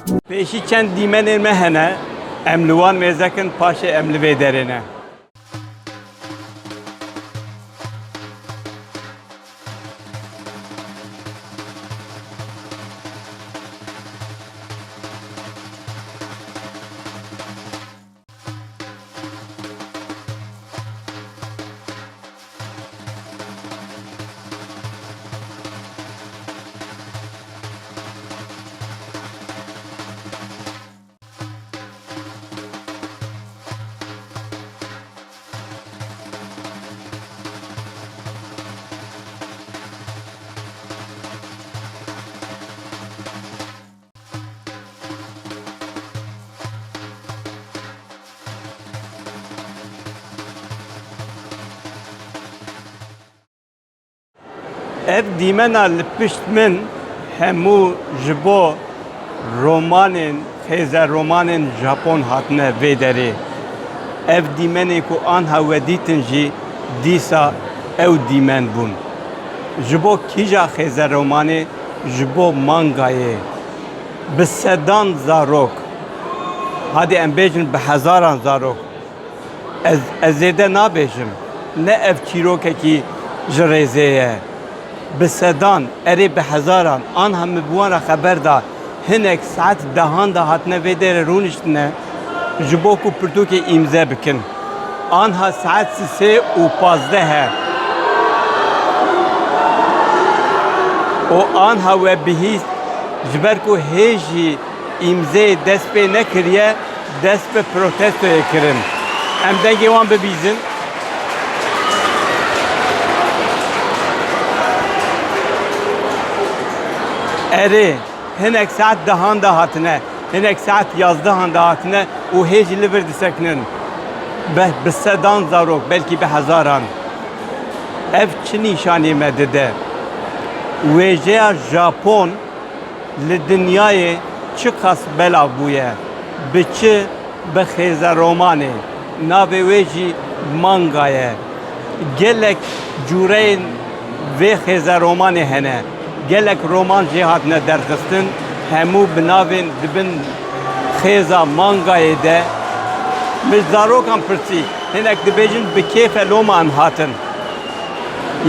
Peşi çend dîmenên me hene, em li wan mêzekin paşê em li vê derê ne. Ev dîmena li pişt min hemû ji bo romanên xêze romanên Japon hatine vê derê. Ev dîmenê ku an hewe dîtin jî dîsa ew dîmen bûn. Ji bo kîja xêze romanê? Ji bo mangayê. Bi sedan zarok. Hadi em bêjin bi hezaran zarok. Ez zêde nabêjim. Ne ev çîrokekî ji rêzê ye. Bi sedan, erê bi hezaran, an hemû bi wan re xeber da hinek saet dehan da hatine vê derê rûniştine ji bo ku pirtûkê îmze bikin. Anha saet 3:15 he. O anha we bihîst ji ber ku hêjî îmzeyê dest pê nekiriye, dest bi protestoyê kirin. Em dengê wan bibîzin. Erê hinek saet dehan da hatine, hinek saet 11 da hatine û hêjî li vir disekinin. Bi sedan zarok, belkî bi hezaran. Ev çi nîşanê me dide? Wêjeya Japon li dinyayê çi qas belav bûye? Bi çi? Bi xêze romanê. Navê wê jî manga ye. Gelek cûreyên vê xêze romanê hene. Gelek roman jê hatine derxistin, hemû bi navên dibin xêza mangayê de. Min zarokan pirsî, hinek dibêjin bi kêfe loma em hatin.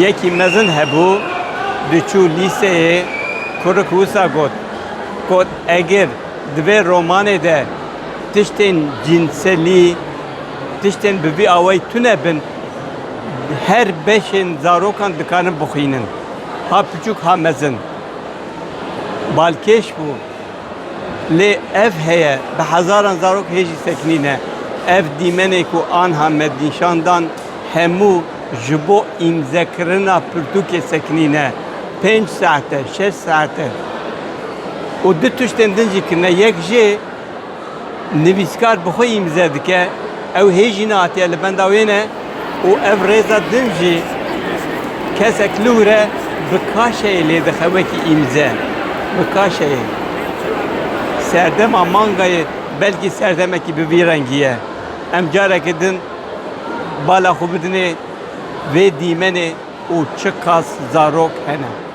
Yekî mezin hebû, diçû lîseyê, kurik wisa got eger di vê romanê de tiştên cinselî, tiştên bi vî awayî tune bin, her beşên zarokan dikarin bixwînin. Ha piçûk ha mezin. Balkêş bû. Lê ev heye, bi hezaran zarok hêjî sekinîne. Ev dîmenê ku anha me nîşandan hemû ji bo îmzekirina pirtûkê sekinîne. 5 saete, 6 saete. û du tiştên din jî kirine. Yek jê nivîskar bi xwe îmze dike, ew hêjî nehatiye li benda wê ne û ev rêza din jî kesek li wîre bi kaşeyê lê dixe wekî îmze. Bi kaşeyê. Serdema mangayê belkî serdemekî bi vî rengî ye. Em carekê din bala xwe bidinê vê dîmenê û çi qas zarok hene.